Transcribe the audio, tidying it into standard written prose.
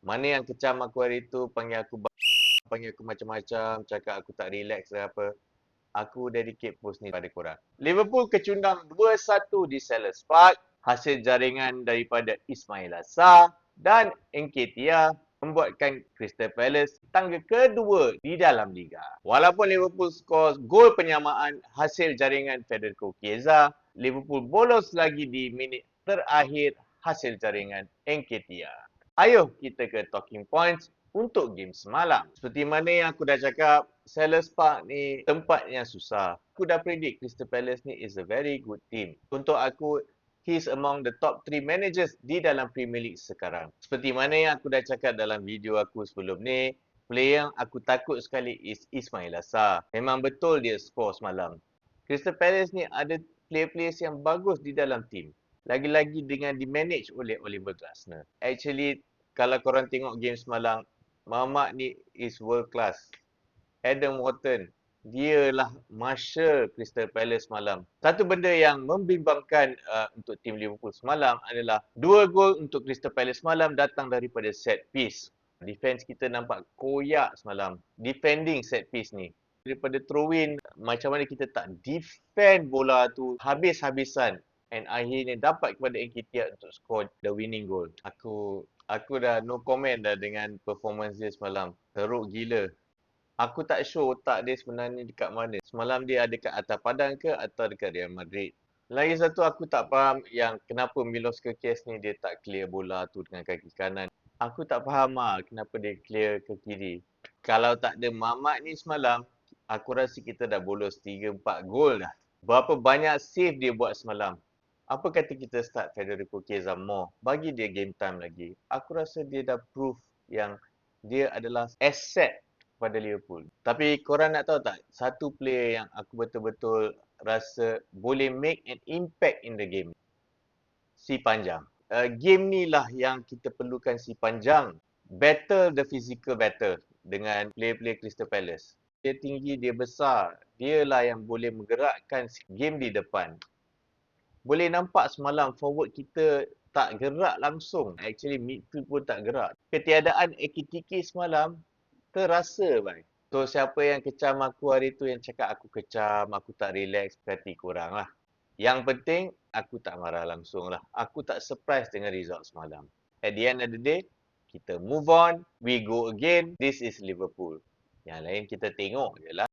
Mana yang kecam aku hari tu, panggil aku macam-macam, cakap aku tak relax ke apa. Aku dedicate post ni pada korang. Liverpool kecundang 2-1 di Selhurst Park. Hasil jaringan daripada Ismail Assar dan Nketiah membuatkan Crystal Palace tangga kedua di dalam liga. Walaupun Liverpool skor gol penyamaan hasil jaringan Federico Chiesa, Liverpool bolos lagi di minit terakhir hasil jaringan Nketiah. Ayuh kita ke talking points untuk game semalam. Seperti mana yang aku dah cakap, Selhurst Park ni tempat yang susah. Aku dah predict Crystal Palace ni is a very good team. Untuk aku, he's among the top 3 managers di dalam Premier League sekarang. Seperti mana yang aku dah cakap dalam video aku sebelum ni, player yang aku takut sekali is Ismail Assar. Memang betul dia skor semalam. Crystal Palace ni ada player-players yang bagus di dalam team. Lagi-lagi dengan dimanage oleh Oliver Glasner. Actually, kalau korang tengok game semalam, Mamak ni is world class. Adam Wharton, dialah marshal Crystal Palace semalam. Satu benda yang membimbangkan untuk tim Liverpool semalam adalah 2 gol untuk Crystal Palace semalam datang daripada set piece. Defense kita nampak koyak semalam. Defending set piece ni. Daripada throw in, macam mana kita tak defend bola tu habis-habisan. And akhirnya dapat kepada Nketiah untuk score the winning goal. Aku dah no comment dah dengan performance dia semalam. Teruk gila. Aku tak sure otak dia sebenarnya dekat mana. Semalam dia ada kat atas padang ke atau dekat Real Madrid. Lagi satu aku tak faham yang kenapa Milos Kerkez ni dia tak clear bola tu dengan kaki kanan. Aku tak faham kenapa dia clear ke kiri. Kalau tak ada Mamat ni semalam, aku rasa kita dah bolos 3-4 gol dah. Berapa banyak save dia buat semalam. Apa kata kita start Federico Chiesa more? Bagi dia game time lagi. Aku rasa dia dah prove yang dia adalah asset kepada Liverpool. Tapi korang nak tahu tak, satu player yang aku betul-betul rasa boleh make an impact in the game. Si Panjang. Game ni lah yang kita perlukan si Panjang. Battle the physical battle dengan player-player Crystal Palace. Dia tinggi, dia besar. Dialah yang boleh menggerakkan game di depan. Boleh nampak semalam forward kita tak gerak langsung. Actually midfield pun tak gerak. Ketiadaan Ekitike semalam terasa bang. So siapa yang kecam aku hari tu, yang cakap aku kecam, aku tak relax, hati korang lah. Yang penting aku tak marah langsung lah. Aku tak surprise dengan result semalam. At the end of the day, kita move on, we go again. This is Liverpool. Yang lain kita tengok je lah.